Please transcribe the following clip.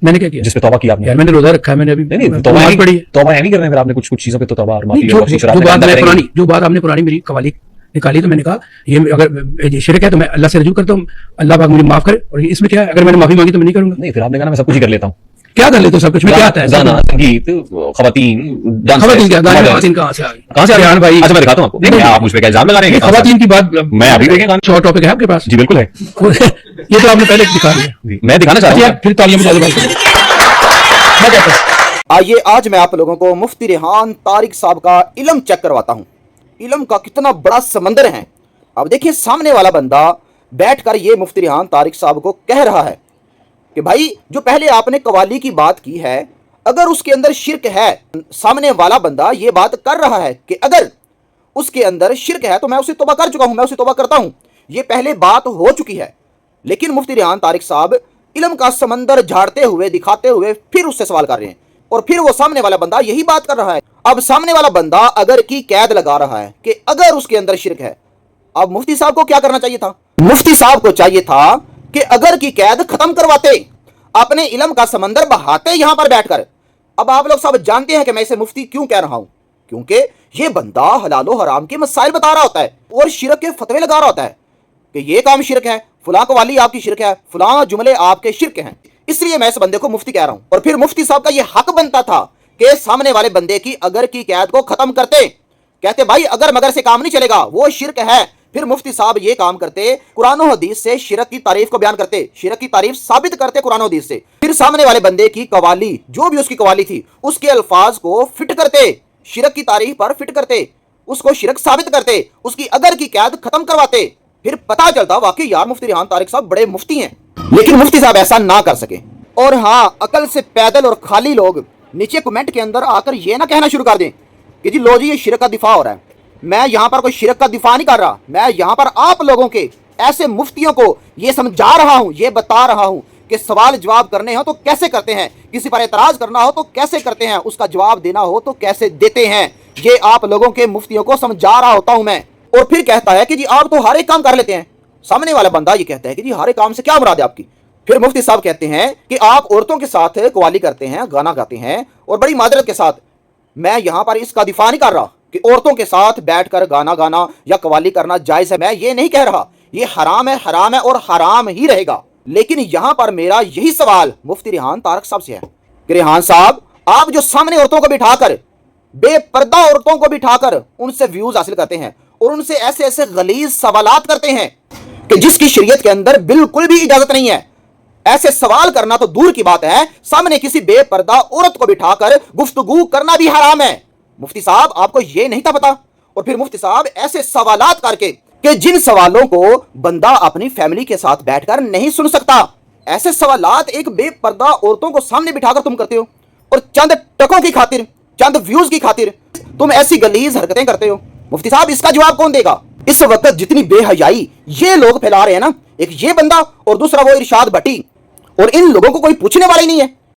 मैंने क्या किया? जिस पे तौबा किया आपने? यार मैंने रोजा रखा है, मैंने अभी नहीं तौबा नहीं पड़ी, तौबा नहीं कर रहे हैं फिर आपने कुछ चीजों पे तो तौबा और माफी जो बात आपने पुरानी मेरी कवाली निकाली, तो मैंने कहा ये अगर शिरक है तो मैं अल्लाह से रजू करता हूँ, अल्लाह पाक मुझे माफ करे, और इसमें क्या है, अगर मैंने माफी मांगी तो मैं नहीं करूंगा। नहीं फिर आपने कहा मैं सब कुछ ही कर लेता हूँ। क्या कर लेते हो? सब कुछ में क्या आता है? गाना, संगीत, खवातीन, खवातीन कहाँ से आ गई? कहाँ से आ गई भाई? अच्छा मैं दिखाता हूँ आपको। नहीं आप मुझ पे क्या इल्जाम लगा रहे हैं? खवातीन की बात मैं अभी देखें गाना। शॉर्ट टॉपिक है आपके पास? जी बिल्कुल है। ये तो आपने पहले दिखा दिया, मैं दिखाना चाहता हूँ। फिर तालियां बजा दो। आइए आज मैं आप लोगों को मुफ्ती रेहान तारिक साहब का इल्म चेक करवाता हूँ। इल्म का कितना बड़ा समंदर है। अब देखिए सामने वाला बंदा बैठकर ये मुफ्ती रेहान तारिक साहब को कह रहा है कि भाई जो पहले आपने कवाली की बात की है, अगर उसके अंदर शिरक है, सामने वाला बंदा ये बात कर रहा है कि अगर उसके अंदर शिरक है तो मैं उसे तौबा कर चुका हूं, मैं उसे तौबा करता हूं, ये पहले बात हो चुकी है। लेकिन मुफ्ती रेहान तारिक साहब इल्म का समंदर झाड़ते हुए दिखाते हुए फिर उससे सवाल कर रहे हैं, और फिर वो सामने वाला बंदा यही बात कर रहा है। अब सामने वाला बंदा अगर की कैद लगा रहा है कि अगर उसके अंदर शिरक है, अब मुफ्ती साहब को क्या करना चाहिए था? मुफ्ती साहब को चाहिए था कि अगर की कैद खत्म करवाते, अपने इल्म का समंदर बहाते यहां पर बैठकर। अब आप लोग सब जानते हैं कि मैं इसे मुफ्ती क्यों कह रहा हूं, क्योंकि ये बंदा हलालो हराम के मसाइल बता रहा होता है और शिरक के फतवे लगा रहा होता है कि ये काम शिरक है, फलां कवाली आपकी शिरक है, फलां जुमले आपके शिरक हैं। इसलिए मैं इस बंदे को मुफ्ती कह रहा हूं। और फिर मुफ्ती साहब का ये हक बनता था कि सामने वाले बंदे की अगर की कैद को खत्म करते, कहते भाई अगर मगर से काम नहीं चलेगा, वो शिरक है। फिर मुफ्ती साहब ये काम करते, कुरान और हदीस से शिरक की तारीफ को बयान करते, शिरक की तारीफ साबित करते कुरान और हदीस से। फिर सामने वाले बंदे की कवाली, जो भी उसकी कवाली थी, उसके अल्फाज को फिट करते, शिरक की तारीफ पर फिट करते, उसको शिरक साबित करते, उसकी अगर की कैद खत्म करवाते। फिर पता चलता वाकई यार मुफ्ती रेहान तारिक साहब बड़े मुफ्ती हैं। लेकिन मुफ्ती साहब ऐसा ना कर सके। और हाँ, अकल से पैदल और खाली लोग नीचे कमेंट के अंदर आकर ये ना कहना शुरू कर दें कि जी लो जी ये शिरक का दिफा हो रहा है। मैं यहाँ पर कोई शिरक का दिफा नहीं कर रहा, मैं यहाँ पर आप लोगों के ऐसे मुफ्तियों को ये समझा रहा हूँ, ये बता रहा हूँ कि सवाल जवाब करने हो तो कैसे करते हैं, किसी पर एतराज करना हो तो कैसे करते हैं, उसका जवाब देना हो तो कैसे देते हैं। ये आप लोगों के मुफ्तियों को समझा रहा होता हूँ मैं। और फिर कहता है कि जी आप तो हर एक काम कर लेते हैं। सामने वाला बंदा ये कहता है कि जी हर एक काम से क्या मुराद है आपकी? फिर मुफ्ती साहब कहते हैं कि आप औरतों के साथ कवाली करते हैं, गाना गाते हैं, और बड़ी मादरत के साथ मैं यहाँ पर इसका दिफा नहीं कर रहा कि औरतों के साथ बैठकर गाना गाना या कवाली करना जायज़ है, मैं ये नहीं कह रहा। ये हराम है और हराम ही रहेगा। लेकिन यहाँ पर मेरा यही सवाल मुफ्ती रेहान तारिक साहब से है कि रेहान साहब, आप जो सामने औरतों को बिठाकर, बेपर्दा औरतों को बिठाकर उनसे व्यूज हासिल करते हैं और उनसे ऐसे ऐसे गलीज सवालात करते हैं कि जिसकी शरीयत के अंदर बिल्कुल भी इजाजत नहीं है, ऐसे सवाल करना तो दूर की बात है, सामने किसी बेपर्दा औरत को बिठाकर गुफ्तगू करना भी हराम है। मुफ्ती साहब आपको ये नहीं था पता? और फिर मुफ्ती साहब ऐसे सवालात करके कि जिन सवालों को बंदा अपनी फैमिली के साथ बैठकर नहीं सुन सकता, ऐसे सवालात एक बेपर्दा औरतों को सामने बिठाकर तुम करते हो, और चंद टकों की खातिर, चंद व्यूज की खातिर तुम ऐसी गलीज हरकतें करते हो। मुफ्ती साहब इसका जवाब कौन देगा? इस वक्त जितनी बेहयाई ये लोग फैला रहे हैं ना, एक ये बंदा और दूसरा वो इरशाद भट्टी, और इन लोगों को कोई पूछने वाला ही नहीं है।